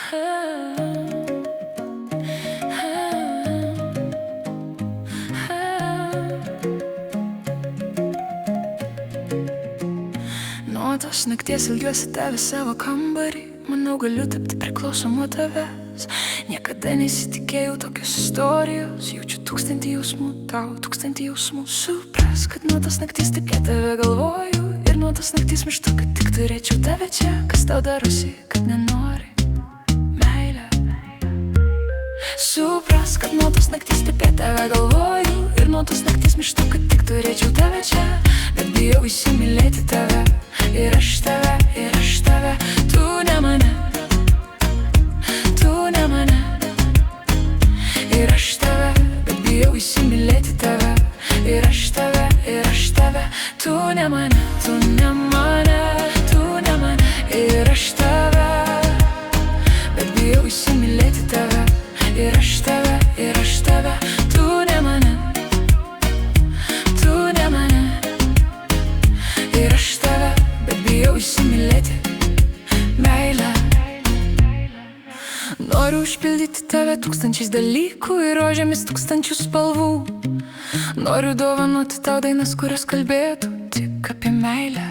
Nuo tos nakties ilgiuosi tave savo kambarį. Manau, galiu tapti priklausoma tavęs. Niekada nesitikėjau tokios istorijos. Jaučiu tūkstantį jausmų tau, tūkstantį jausmų. Supras, kad nuo tos nakties tik apie tave galvoju. Ir nuo tos nakties mirštu, kad tik turėčiau tave čia. Kas tau darosi, kad nenori meilę? Supras, kad nuo tos nakties tik apie tave galvoju. Ir nuo tos nakties mirštu, kad tik turėčiau tave čia. Bet bijau įsimylėti tave. Ir aš tave, ir aš tave. Tu ne mane, tu ne mane. Ir aš tave, bet bijau įsimylėti tave. Ir aš tave, ir aš tave. Tu ne mane, tu ne mane, tu ne mane. Ir aš tave, bet bijau įsimylėti tave. Ir aš tave, ir aš tave. Tu ne mane, tu ne mane. Ir aš tave, bet bijau įsimylėti meilę. Noriu užpildyti tave tūkstančiais dalykų ir rožėmis tūkstančių spalvų. Noriu dovanoti tau dainas, kurios kalbėtų tik apie meilę.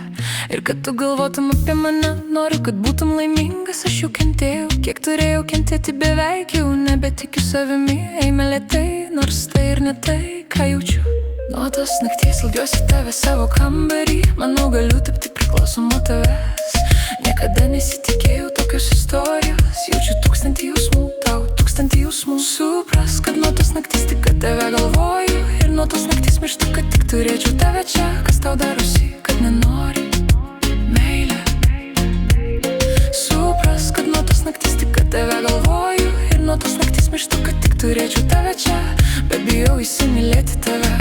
Ir kad tu galvotum apie mane. Noriu, kad būtum laimingas, aš jau kentėjau. Kiek turėjau kentėti, beveik jau nebetikiu savimi. Eime lėtai, nors tai ir ne tai, ką jaučiu. Nuo tos nakties ilgiuosi tave savo kambarį. Manau, galiu tapti priklausoma tavęs. Niekada nesitikėjau tokios istorijos. Jaučiu tūkstantį jausmų tau, tūkstantį jausmų. Supras, kad nuo tos nakties tik apie tave galvoju. Ir nuo tos nakties mirštu, kad tik turėčiau tave čia. Kas tau darosi, kad nenori meilę? Supras, kad nuo tos nakties tik apie tave galvoju. Ir nuo tos nakties mirštu, kad tik turėčiau tave čia. Bet bijau įsimylėti tave.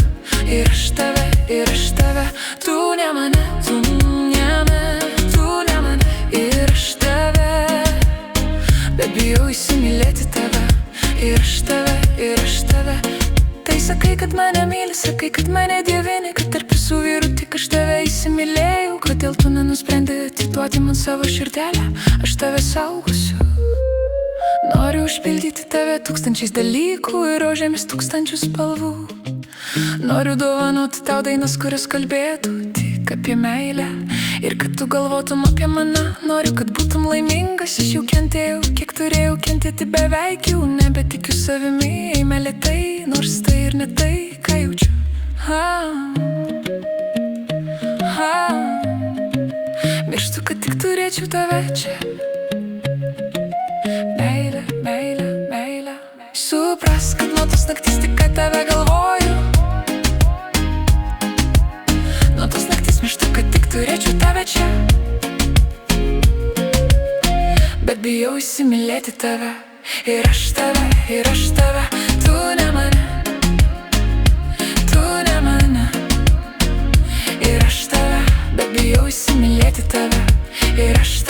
Ir aš tave, ir aš tave. Tu ne mane, tu ne mane, tu ne mane. Ir aš tave, bet bijau įsimylėti tave. Ir aš tave, ir aš tave. Tai sakai, kad mane myli, sakai, kad mane dievini. Kad tarp visų vyrų tik aš tave įsimylėjau. Kodėl tu nenusprendė atiduoti man savo širdelę? Aš tave saugosiu. Noriu užpildyti tave tūkstančiais dalykų ir rožėmis tūkstančių spalvų. Noriu dovanoti tau dainas, kurios kalbėtų tik apie meilę. Ir kad tu galvotum apie mane. Noriu, kad būtum laimingas, aš jau kentėjau. Kiek turėjau kentėti, beveik jau nebetikiu savimi. Eime lėtai, nors tai ir ne tai, ką jaučiu. Mirštu, kad tik turėčiau tave čia. Meilė, meilė, meilė. Supras, kad nuo tos naktis tik apie tave galvoju. Nuo tos naktis mirštu, kad tik turėčiau tave čia. Bet bijau įsimylėti tave. Ir aš tave, ir aš tave. Tu ne mane, tu ne mane. Ir aš tave, bet bijau įsimylėti tave. Ir aš